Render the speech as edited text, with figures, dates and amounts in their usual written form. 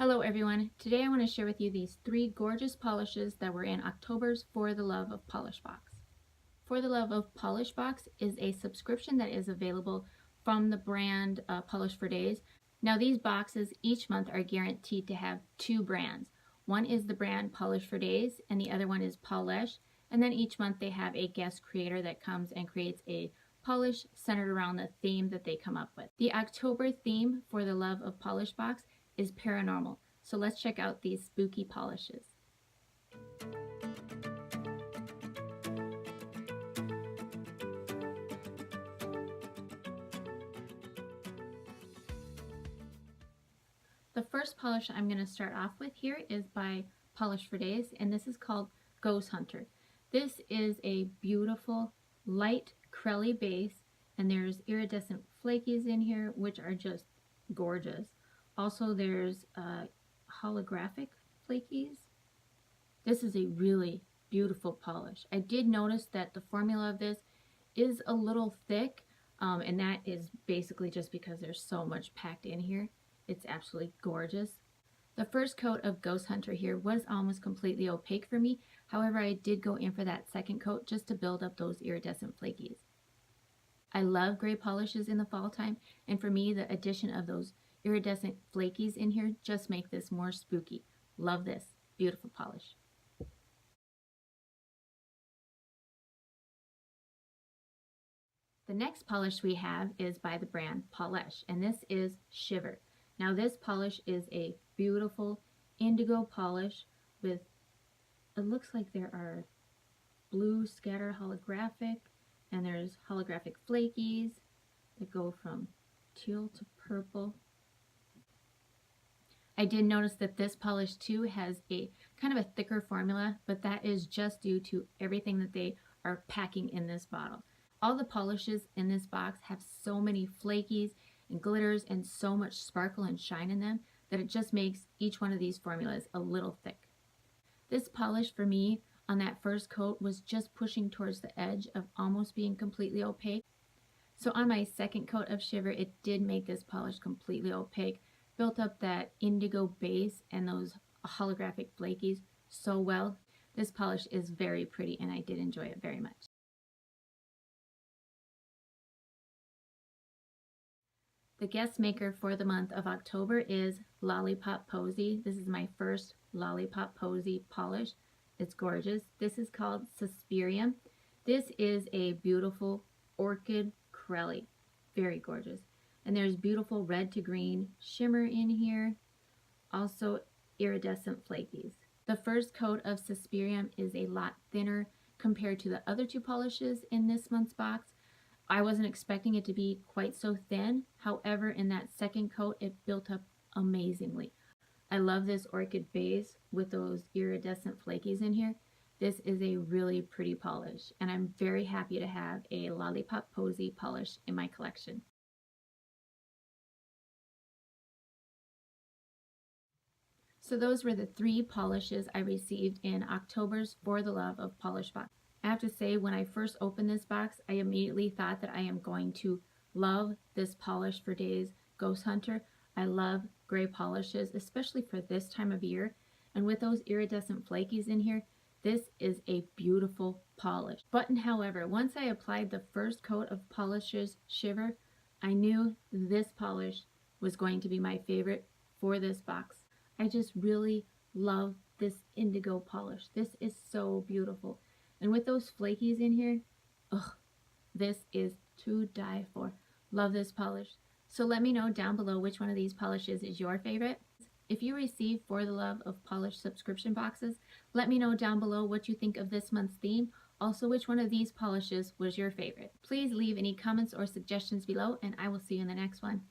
Hello everyone, today I want to share with you these 3 gorgeous polishes that were in October's For the Love of Polish box. For the Love of Polish box is a subscription that is available from the brand Polish for Daze. Now these boxes each month are guaranteed to have 2 brands. One is the brand Polish for Daze and the other one is Pahlish, and then each month they have a guest creator that comes and creates a polish centered around the theme that they come up with. The October theme for the Love of Polish box is paranormal. So let's check out these spooky polishes. The first polish I'm going to start off with here is by Polish for Daze, and this is called Ghost Hunter. This is a beautiful light crelly base, and there's iridescent flakies in here which are just gorgeous. Also, there's holographic flakies. This is a really beautiful polish. I did notice that the formula of this is a little thick, and that is basically just because there's so much packed in here. It's absolutely gorgeous. The first coat of Ghost Hunter here was almost completely opaque for me. However, I did go in for that second coat just to build up those iridescent flakies. I love gray polishes in the fall time, and for me, the addition of those iridescent flakies in here just make this more spooky. Love this. Beautiful polish. The next polish we have is by the brand Pahlish, and this is Shiver. Now this polish is a beautiful indigo polish with, it looks like there are blue scatter holographic, and there's holographic flakies that go from teal to purple. I did notice that this polish too has a kind of a thicker formula, but that is just due to everything that they are packing in this bottle. All the polishes in this box have so many flakies and glitters and so much sparkle and shine in them that it just makes each one of these formulas a little thick. This polish for me on that first coat was just pushing towards the edge of almost being completely opaque. So on my second coat of Shiver, it did make this polish completely opaque, built up that indigo base and those holographic flakies so well. This polish is very pretty and I did enjoy it very much. The guest maker for the month of October is Lollipop Posy. This is my first Lollipop Posy polish. It's gorgeous. This is called Suspirium. This is a beautiful orchid crelly. Very gorgeous. And there's beautiful red to green shimmer in here. Also iridescent flakies. The first coat of Suspirium is a lot thinner compared to the other 2 polishes in this month's box. I wasn't expecting it to be quite so thin. However, in that second coat, it built up amazingly. I love this orchid base with those iridescent flakies in here. This is a really pretty polish, and I'm very happy to have a Lollipop Posy polish in my collection. So those were the 3 polishes I received in October's For the Love of Polish box. I have to say, when I first opened this box, I immediately thought that I am going to love this Polish for Daze Ghost Hunter. I love gray polishes, especially for this time of year. And with those iridescent flakies in here, this is a beautiful polish. But however, once I applied the first coat of Polish's Shiver, I knew this polish was going to be my favorite for this box. I just really love this indigo polish. This is so beautiful. And with those flakies in here, this is to die for. Love this polish. So let me know down below which one of these polishes is your favorite. If you receive For the Love of Polish subscription boxes, let me know down below what you think of this month's theme. Also, which one of these polishes was your favorite. Please leave any comments or suggestions below, and I will see you in the next one.